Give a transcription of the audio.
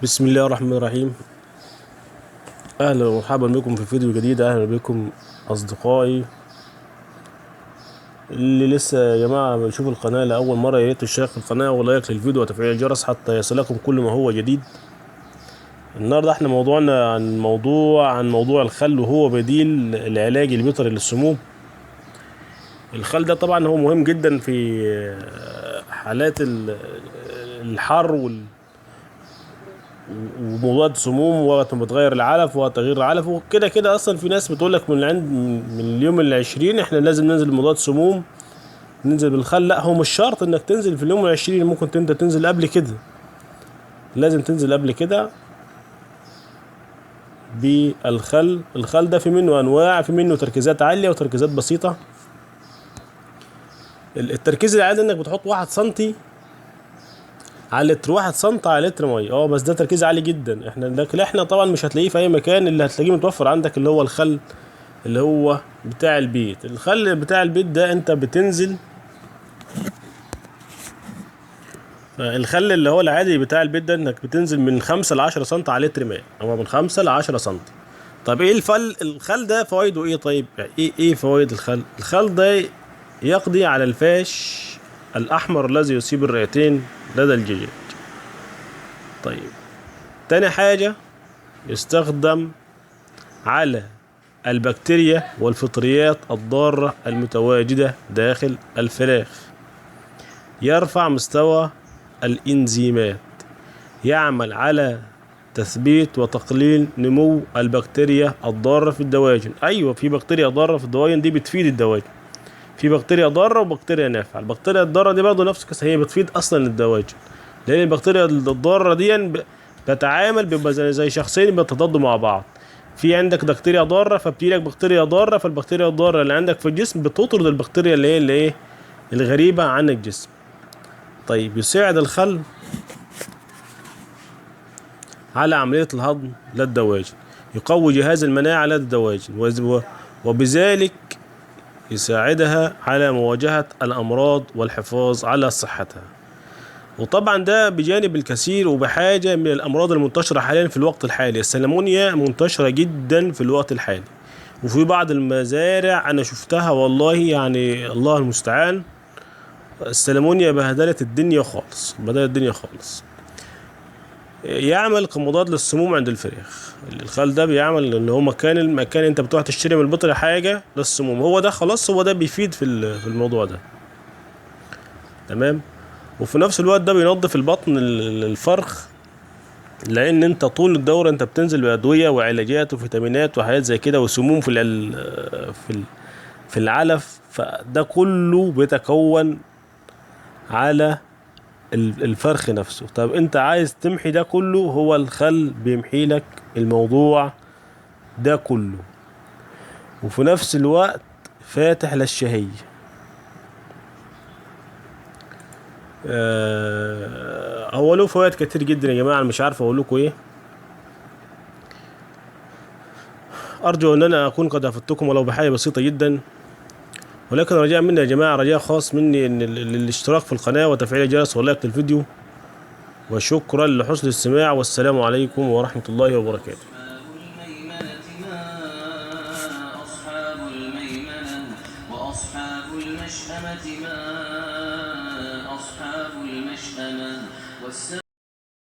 بسم الله الرحمن الرحيم. اهلا ومرحبا بكم في فيديو جديد. اهلا بكم اصدقائي اللي لسه يا جماعه بيشوفوا القناه لاول مره، يا ريت تشترك في القناه ولايك للفيديو وتفعيل الجرس حتى يصلكم كل ما هو جديد. النهارده احنا موضوعنا عن موضوع الخل، وهو بديل العلاج البيطري للسموم. الخل ده طبعا هو مهم جدا في حالات الحر ومضاد سموم، وقت ما بتغير العلف وتغيير العلف وكده كده. اصلا في ناس بتقول لك من اليوم ال20 احنا لازم ننزل مضاد سموم، ننزل بالخل. لا، هو مش شرط انك تنزل في اليوم ال20، ممكن انت تنزل قبل كده. لازم تنزل قبل كده بالخل. الخل ده في منه انواع، في منه تركيزات عالية وتركيزات بسيطة. التركيز العادي انك بتحط 1 سنتي على لتر، 1 سنتي على لتر ميه. بس ده تركيز عالي جدا. لكن احنا طبعا مش هتلاقيه في اي مكان. اللي هتلاقيه متوفر عندك اللي هو الخل اللي هو بتاع البيت. الخل بتاع البيت ده انت بتنزل، الخل اللي هو العادي بتاع البيت ده انك بتنزل من 5 ل10 سنتي على لتر ماء، او من 5 ل10 سنتي. طب ايه الخل ده فوائده ايه؟ طيب يعني ايه فوائد الخل؟ الخل ده يقضي على الفاش الاحمر الذي يصيب الرئتين لدى الجيج. طيب، تاني حاجة يستخدم على البكتيريا والفطريات الضارة المتواجدة داخل الفراخ. يرفع مستوى الإنزيمات، يعمل على تثبيت وتقليل نمو البكتيريا الضارة في الدواجن. أيوة، في بكتيريا ضارة في الدواجن دي بتفيد الدواجن. في بكتيريا ضارة وبكتيريا نافعة. البكتيريا الضارة دي برضه نفس القصة، هي بتفيد أصلا الدواجن، لأن البكتيريا الضارة دي بتتعامل، بيبقى زي شخصين بيتضادوا مع بعض. في عندك بكتيريا ضارة فبتجيلك بكتيريا ضارة، فالبكتيريا الضارة اللي عندك في الجسم بتطرد البكتيريا اللي هي الغريبة عن الجسم. طيب، يساعد الخل على عملية الهضم للدواجن، يقوي جهاز المناعة لدى الدواجن، وبذلك يساعدها على مواجهة الأمراض والحفاظ على صحتها. وطبعا ده بجانب الكثير وبحاجة من الأمراض المنتشرة حاليا في الوقت الحالي. السلمونيا منتشرة جدا في الوقت الحالي، وفي بعض المزارع أنا شفتها والله، يعني الله المستعان. السلمونيا بهدلت الدنيا خالص، بدأت الدنيا خالص. يعمل كمضاد للسموم عند الفراخ. الخل ده بيعمل ان هو المكان انت بتروح تشتري من البطل حاجة للسموم، هو ده خلاص، هو ده بيفيد في الموضوع ده. تمام. وفي نفس الوقت ده بينظف البطن الفرخ، لان انت طول الدورة انت بتنزل بأدوية وعلاجات وفيتامينات وحاجات زي كده وسموم في العلف، فده كله بيتكون على الفرخ نفسه. طب انت عايز تمحي ده كله، هو الخل بيمحي لك الموضوع ده كله، وفي نفس الوقت فاتح للشهية. هو له فوائد كتير جدا يا جماعة، مش عارف اقول لكم ايه. ارجو ان انا اكون قد افدتكم ولو بحاجة بسيطة جدا، ولكن رجاء مني يا جماعة، رجاء خاص مني ان الاشتراك في القناة وتفعيل الجرس ولايك للفيديو. وشكرا لحسن الاستماع، والسلام عليكم ورحمة الله وبركاته. وأصحاب المشأمة ما أصحاب المشأمة